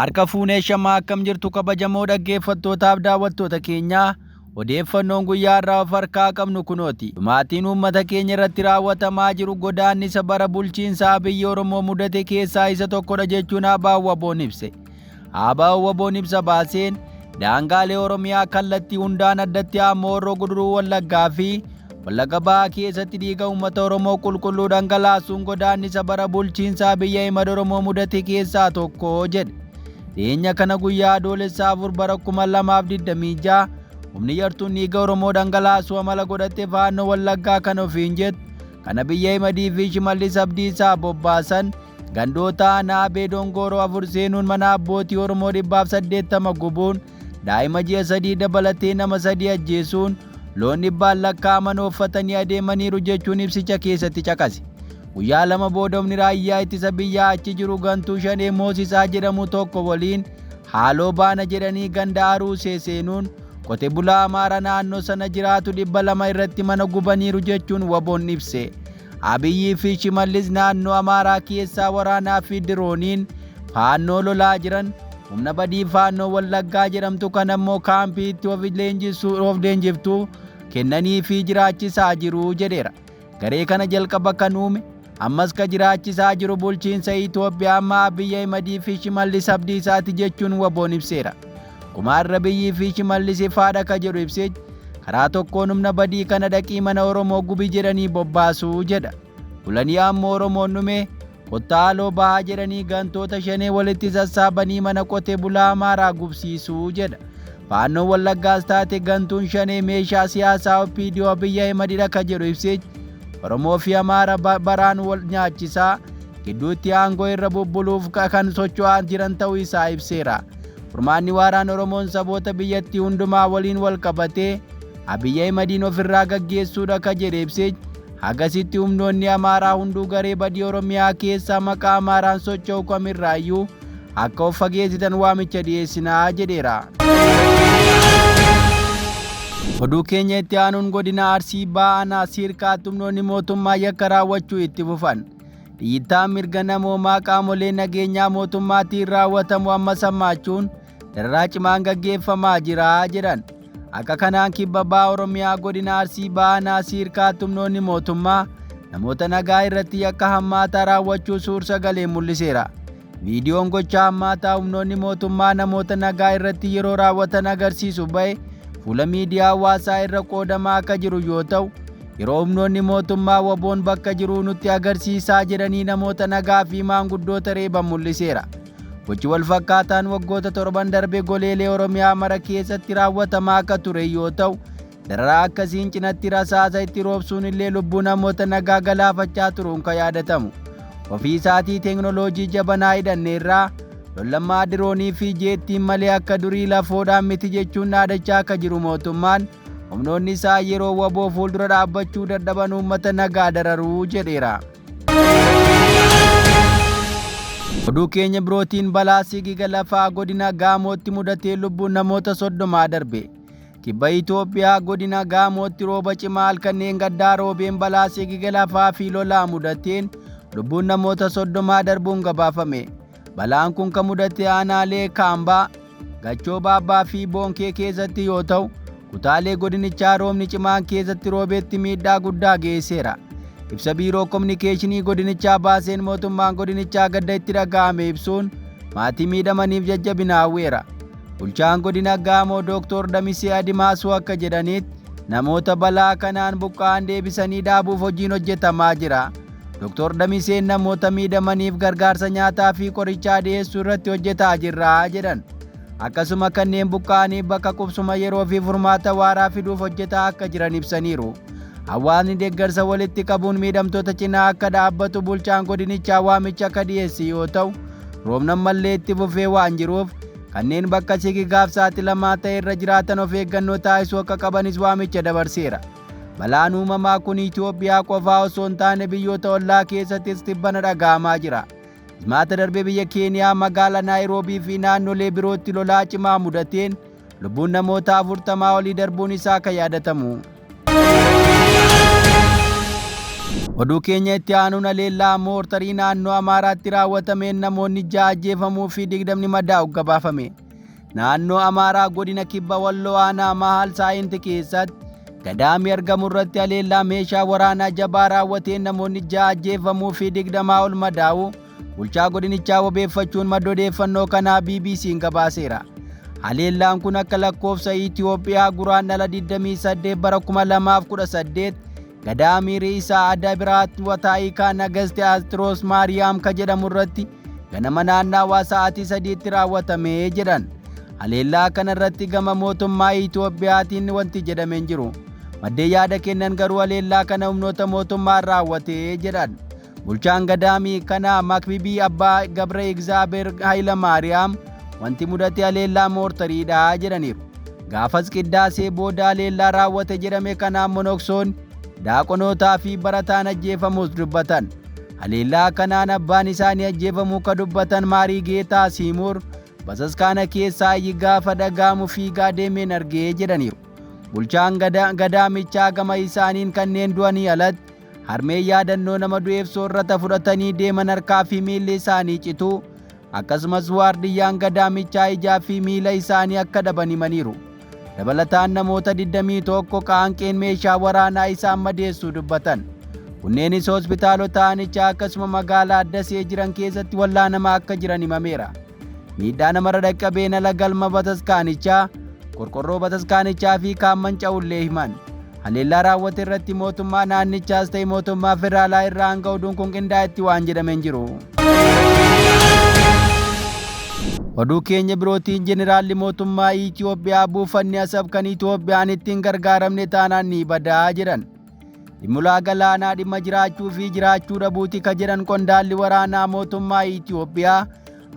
Harka fuunee shamaa akkam jirtu kabajamoo dhaggeeffattootaaf daawwattoota keenyaa odeeffannoon guyyaa irraa of harkaa qabnu kunooti. Dhumaatiin uummata keenya irratti raawwatamaa jiru godaannisa bara bulchiinsaa biyya Oromoo mudate keessaa isa tokkodha jechuun ABO'n ibse. ABO'n ibsa baaseen daangaalee Oromiyaa kallattii hundaan addatti ammoo Horroo Guduruu Wallaggaa fi Wallagga Bahaa keessatti dhiiga uummata Oromoo qulqulluu dhangalaasuun godaannisa bara bulchiinsaa biyya himada Oromoo mudate keessaa tokko jedhe. Dhiyeenya kana guyyaa adoolessaa 4 bara 2026 humni yartuun dhiiga Oromoo dhangalaasuu amala godhatte faannoo Wallaggaa kan ofiin jettu kana biyya himadii fi Shimallis Abdiisaa bobbaasan gandoota Naabee Dongoroo 4 seenuun mana abbootii Oromoo 180 gubuun daa'ima ji'a 3 dabalatee nama 3 ajjeesuun loon dhibbaan lakkaa'aman uffatanii adeemaniiru jechuun ibsicha keessatti caqase. Guyyaa lama booda humni raayyaa ittisa biyyaa achi jiru gantuu Shanee Moosisaa jedhamu tokko waliin haaloo baana jedhanii ganda Aruusee seenuun qote bulaa Amaaraa naannoo sana jiraatu 200 irratti mana gubaniiru jechuun ABO'n ibse. Abiyyii fi Shimallis naannoo Amaaraa keessaa waraanaa fi dirooniin faannoo lolaa jiran humna badii faannoo Wallaggaa jedhamtu kan ammoo kaampiitti of leenjiftuu kennanii fi jiraachisaa jiru jedheera. Garee kana jalqaba kan uume ammas ka jiraachisaa jiru bulchiinsa Itoophiyaa amma Abiyyi Ahimad fi Shimallis Abdiisaati jechuun ABO'n ibseera. Kumaarra Abiyyii fi Shimallis ifaadha ka jedhu ibsee karaa tokkoon humna badii kana dhaqii mana Oromoo gubii jedhanii bobbaasuu jedha. Bulanii ammoo Oromoon dhume kottaa haaloo bahaa jedhanii gantoota Shanee walitti sassaabanii mana qote bulaa Amaaraa gubsiisuu jedha. Faannoon Wallaggaas taate gantuun Shanee meeshaa siyaasaa OPDO Abiyyi Ahimad ka jedhu ibsee Oromoo fi Amaaraa baraan wal nyaachisaa gidduutti aangoo irra bubbuluuf kan socho'aa jiran ta'uu isaa ibseera. Furmaanni waaraan Oromoon saboota biyyattii hundumaa waliin wal qabatee Abiyyi Ahimadiin ofirraa gaggeessuudha ka jedhe ibsee hagasitti humnoonni Amaaraa hunduu garee badii Oromiyaa keessaa maqaa Amaaraan socho'u kamirraayyuu akka of fageessitan waamicha dhiyeessinaa jedheera. Oduu keenya itti aanuun godina Arsii Bahaa Siirkaatti humnoonni mootummaa yakka raawwachuu itti fufan. Dhiittaan mirga namoomaa qaamolee nageenyaa mootummaatiin raawwatamu amma sammaachuun dararaa cimaan gaggeeffamaa jira jedhan. Akka kanaan kibba bahaa Oromiyaa godina Arsii Bahaa Siirkaatti humnoonni mootummaa namoota nagaa irratti yakka hammaataa raawwachuu suur-sagalee mul'iseera. Viidiyoon gochaa hammaataa humnoonni mootummaa namoota nagaa irratti yeroo raawwatan agarsiisu ba'e fuula miidiyaa hawaasaa irra qoodamaa akka jiru yoo ta'u yeroo humnoonni mootummaa ABO'n bakka jiruu nutti agarsiisaa jedhanii namoota nagaa fi maanguddoota reeban mul'iseera. Gochi wal fakkaataan waggoota 7 darbe goleelee Oromiyaa mara keessatti raawwatamaa akka ture yoo ta'u dararaa akkasiin cinatti rasaasa itti roobsuun illee lubbuu namoota nagaa galaafachaa turuun kan yaadatamu. Ofii isaatii teeknooloojii jabanaa hidhanneerraa lollammaa diroonii fi jeettiin malee akka durii lafoodhaan miti jechuun dhaadachaa akka jiru mootummaan humnoonni isaa yeroo ABO fuuldura dhaabbachuu dadhaban uummata nagaa dararuu jedheera. Oduu keenya birootiin balaa sigiga lafaa godina Gaamootti mudatee lubbuun namoota 30 darbe. Kibba Itoophiyaa godina Gaamootti rooba cimaa kanneen gaddaa roobeen balaa sigiga lafaa fi lolaa mudateen lubbuun namoota 30 darbuun gabaafame. Balaan kun kan mudate aanaalee Kaambaa, Gachoo Baabbaa fi Boonkee keessatti yoo ta'u, kutaalee godinichaa roobni cimaan keessatti roobeetti miidhaa guddaa geesseera. Ibsa biiroo kominikeeshinii godinichaa baaseen mootummaan godinichaa gadda itti dhaga'ame ibsuun maatii miidhamaniif jajjabina hawweera. Bulchaan godina Gaamoo Dr. Damisee Adimaasuu akka jedhanitti namoota balaa kanaan buqqa'an deebisanii dhaabuuf hojiin hojjetamaa jira. Dr. Damiseen namoota miidhamaniif gargaarsa nyaataa fi qorichaa dhiyeessuu irratti hojjetaa jirra jedhan. Akkasuma kanneen buqqa'aniif bakka qubsuma yeroo fi furmaata waaraa fiduuf hojjetaa akka jiran ibsaniiru. Hawaasni deeggarsa walitti qabuun miidhamtoota cinaa akka dhaabbatu bulchaan godinichaa waamicha akka dhiyeesse yoo ta'u, roobni ammallee itti fufee waan jiruuf kanneen bakka sigigaaf saaxilamaa ta'e irra jiraatan of eeggannoo taasisuu akka qabanis waamicha dabarseera. Balaan uumamaa kun Itoophiyaa qofaa osoo hin taane biyyoota ollaa keessattis tibbana dhaga'amaa jira. Jimaata darbe biyya Keeniyaa magaalaa Naayiroobii fi naannolee birootti lolaa cimaa mudateen lubbuun namoota 40 olii darbuun isaa kan yaadatamu. Oduu keenya itti aanuun haleellaa moortarii naannoo Amaaraatti raawwatameen namoonni 6 ajjeefamuu fi 20 madaa'u gabaafame. Naannoo Amaaraa godina Kibba Walloo aanaa Mahal Saayinti keessatti gadaamii argamu irratti haleellaa meeshaa waraanaa jabaa raawwateen namoonni 6 ajjeefamuu fi 20 ol madaa'u bulchaa godinichaa wabeeffachuun madda odeeffannoo kanaa BBC'n gabaaseera. Haleellaan kun akka lakkoofsa Itoophiyaa guraandhala 28 bara 2018 gadaamii Riisaa Adda Biraat Wataayikaa Nagaste Astroos Maariyaam ka jedhamu irratti ganama naannawaa sa'aatii 3tti raawwatamee jedhan. Haleellaa kana irratti gama mootummaa Itoophiyaatiin wanti jedhameen jiru. Maddeen yaada kennan garuu haleellaa kana humnoota mootummaan raawwatee jedhan. Bulchaan gadaamii kana Makbibii Abbaa Gabre Egzaabeer Hayila Maariyaam wanti mudate haleellaa moortariidha jedhaniiru. Gaafas qiddaasee booda haleellaa raawwate jedhame kanaan monoksoon daaqonootaa fi barataan ajjeefamuus dubbatan. Haleellaa kanaan abbaan isaanii ajjeefamuu ka dubbatan Maarii Geetaa Siimuur basaskaana keessaa gaafa dhagaamu fiigaa deemeen argee jedhaniiru. Bulchaan gadaamichaa gama isaaniin kanneen du'anii alatti harmee yaadannoo nama du'eef soorrata fudhatanii deeman harkaa fi miilli isaanii cituu akkasumas waardiyyaan gadaamichaa ijaa fi miila isaanii akka dhaban himaniiru. Dabalataan namoota 21 qaanqeen meeshaa waraanaa isaan madeessuu dubbatan. Kunneenis hospitaalota aanichaa akkasuma magaalaa Addasee jiran keessatti wallaanamaa akka jiran himameera. Miidhaa namarra dhaqqabeen ala galma bataskaanichaa, qorqorroo bataskaanichaa fi kaan manca'ullee himan. Haleellaa raawwate irratti mootummaa naannichaas ta'e mootummaa federaalaa irraa hanga oduun kun qindaa'etti waan jedhameen jiru. Oduu keenya birootiin Jeneraalli mootummaa Itoophiyaa buufanni Asab kan Itoophiyaan ittiin gargaaramne taanaan ni badaa jedhan. Dhimma galaanaa dhimma jiraachuu fi jiraachuu dhabuuti ka jedhan qondaalli waraanaa mootummaa Itoophiyaa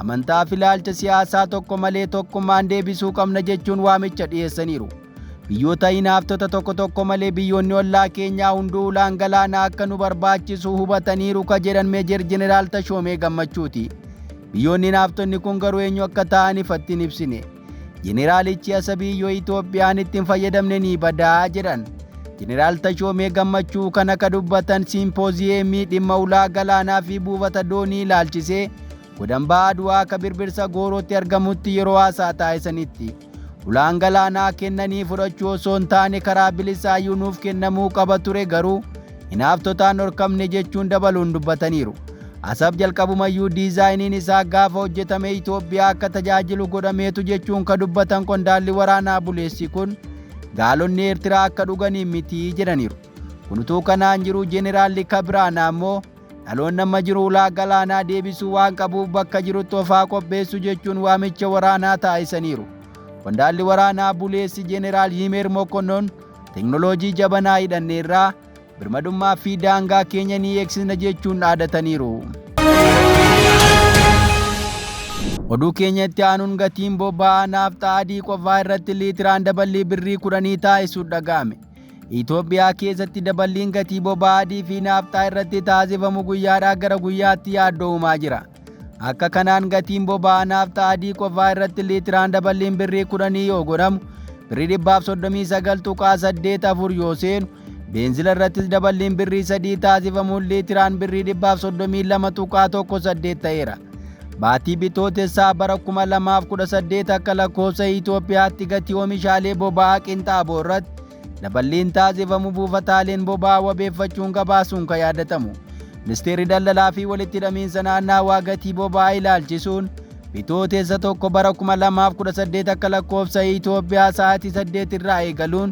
amantaa fi ilaalcha siyaasaa tokko malee tokkummaan deebisuu qabna jechuun waamicha dhiyeessaniiru. Biyyoota hinaaftota tokko malee biyyoonni ollaa keenyaa hunduu ulaan galaanaa akka nu barbaachisu hubataniiru ka jedhan Meejer Jeneraal Tashoomee Gammachuuti. Biyyoonni hinaaftonni kun garuu eenyu akka ta'an ifatti hin ibsine. Jeneraalichi Asabiyyoo Itoophiyaan ittiin fayyadamne ni badaa jedhan. Jeneraal Tashoomee Gammachuu kana ka dubbatan Simpooziyemii dhimma ulaa galaanaa fi buufata doonii ilaalchisee godambaa Aduwaa ka birbirsa Goorootti argamutti yeroo haasaa taasisanitti. Ulaan galaanaa kennanii fudhachuu osoo hin taane karaa bilisaayyuu nuuf kennamuu qaba ture garuu hinaaftotaan horkamne jechuun dabaluun dubbataniiru. Asab jalqabumayyuu diizaayiniin isaa gaafa hojjetame Itoophiyaa akka tajaajilu godhameetu jechuun ka dubbatan qondaalli waraanaa buleessi kun gaalonni Eertiraa akka dhuganiin mitii jedhaniiru. Kunutuu kanaan jiru Jeneraalli Kabiraanaa immoo dhaloonni amma jiru ulaa galaanaa deebisuu waan qabuuf bakka jirutti ofaa qopheessu jechuun waamicha waraanaa taasisaniiru. Qondaalli waraanaa buleessi Jeneraal Yimeer Mokonnon teknooloojii jabanaa hidhanneerraa birmadummaa fi daangaa keenya ni eegsisna jechuun dhaadataniiru. Oduu keenyatti aanuun gatiin boba'aa naaftaa adii qofaa irratti liitiraan daballii birrii 10 taasisuun dhaga'ame. Itoophiyaa keessatti daballiin gatii boba'aa adii fi naaftaa irratti taasifamu guyyaadhaa gara guyyaatti yaaddoo uumaa jira. Akka kanaan gatiin boba'aa naaftaa adii qofaa irratti liitiraan daballiin birrii 10 yoo godhamu birrii 139.84 yoo seenu beenzila irrattis daballiin birrii 3 taasifamuun liitiraan birrii 132.18 ta'eera. Baatii bitootessaa bara 2018 akka lakkoofsa Itoophiyaatti gatii oomishaalee boba'aa qinxaaboo irratti daballiin taasifamu buufataaleen boba'aa wabeeffachuun gabaasuun kan yaadatamu. Ministeerri daldalaa fi walitti hidhamiinsa naannawaa gatii boba'aa ilaalchisuun bitootessa 1 bara 2018 akka lakkoofsa Itoophiyaa sa'aatii 8 irraa eegaluun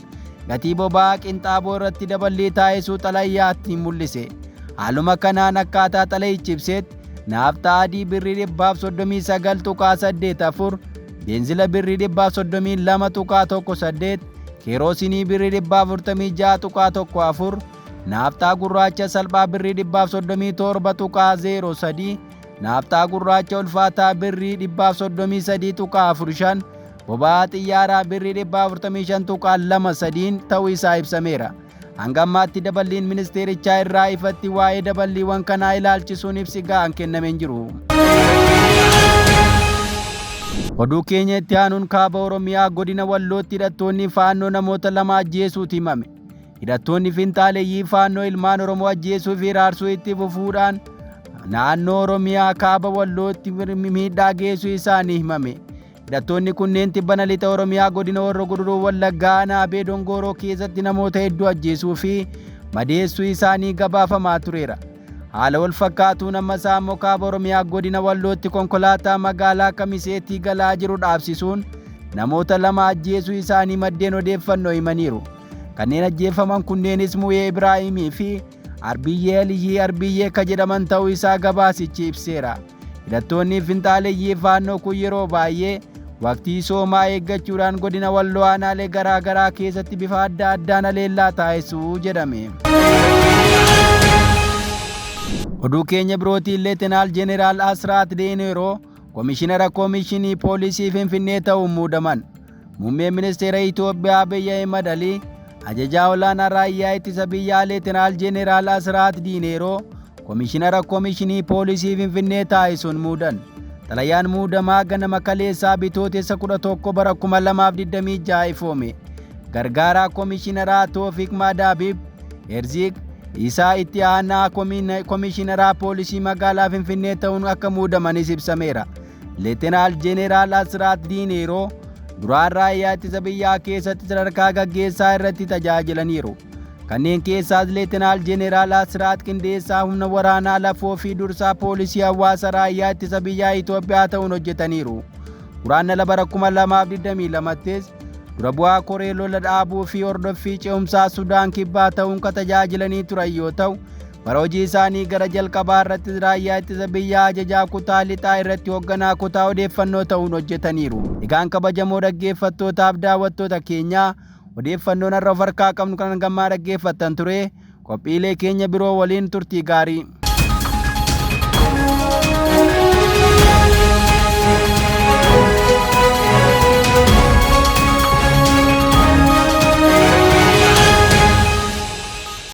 gatii boba'aa qinxaaboo irratti daballii taasisuu xalayyaatti mul'ise. Haaluma kanaan akkaataa xalayichi ibsetti naaftaa adii birrii 139.84, beenzila birrii 132.18, keeroosinii birrii 146.14, naaftaa gurraacha salphaa birrii 137.03, naaftaa gurraacha ulfaataa birrii 133.45, boba'aa xiyyaaraa birrii 145.23 ta'uu isaa ibsameera. Hanga ammaatti daballiin ministeerichaa irraa ifatti waa'ee daballiiwwan kanaa ilaalchisuun ibsi ga'aan kennameen jiru. Oduu keenyatti aanuun kaaba Oromiyaa godina Wallootti hidhattoonni faannoo namoota 2 ajjeesuutti himame. hidhattoonni finxaaleeyyii faannoo ilmaan Oromoo ajjeesuu fi raarsuu itti fufuudhaan naannoo Oromiyaa kaaba Wallootti miidhaa geessuu isaanii himame. Hidhattoonni kunneen tibbana lixa Oromiyaa godina Horroo Guduruu Wallaggaa aanaa Abee Dongoroo keessatti namoota hedduu ajjeesuu fi madeessuu isaanii gabaafamaa tureera. Haala wal fakkaatuun ammas immoo kaaba Oromiyaa godina Wallootti konkolaataa magaalaa Kamiseetti galaa jiru dhaabsisuun namoota 2 ajjeesuu isaanii maddeen odeeffannoo himaniiru. Kanneen ajjeefaman kunneenis Muyee Ibraahimii fi Arbiyyee Aliyyii Arbiyyee ka jedhaman ta'uu isaa gabaasichi ibseera. Hidhattoonni finxaaleeyyii faannoo kun yeroo baay'ee waqtii soomaa eeggachuudhaan godina Walloo aanaalee garaa garaa keessatti bifa adda addaan haleellaa taasisuu jedhame. Oduu keenya birootiin Leetinaal Jeneraal Asraat Deeneroo Komishinara Komishinii Poolisii Finfinnee ta'uun muudaman. Muummeen Ministeera Itoophiyaa Abiyyi Ahimad Alii ajajaa olaanaa raayyaa ittisa biyyaa Leetinaal Jeneraal Asraat Deeneroo Komishinara Komishinii Poolisii Finfinnee taasisuun muudan. Xalayaan muudamaa ganama kaleessaa bitootessa 11 bara 2026 ifoome. Gargaaraa Komishinaraa Toofiq Madaabib Erziq isaa itti aanaa Komishinaraa Poolisii magaalaa Finfinnee ta'uun akka muudamanis ibsameera. Leetinaal Jeneraal Asraat Deeneroo duraan raayyaa ittisa biyyaa keessatti sadarkaa gaggeessaa irratti tajaajilaniiru. Kanneen keessaas Leetinaal Jeneraal Asraat Qindeessaa humna waraanaa lafoo fi dursaa poolisii hawaasa raayyaa ittisa biyyaa Itoophiyaa ta'uun hojjetaniiru. Guraandhala bara 2022 dura bu'aa koree lola dhaabuu fi hordoffii ce'umsaa Sudaan kibbaa ta'uun ka tajaajilanii turan yoo ta'u, bara hojii isaanii gara jalqabaa irratti raayyaa ittisa biyyaa ajajaa kutaa lixaa irratti hoogganaa kutaa odeeffannoo ta'uun hojjetaniiru. Egaan kabajamoo dhaggeeffattootaaf daawwattoota keenyaa odeeffannoon har'a of harkaa qabnu kan gammaa dhaggeeffattan ture. Qophiilee keenya biroo waliin turtii gaarii.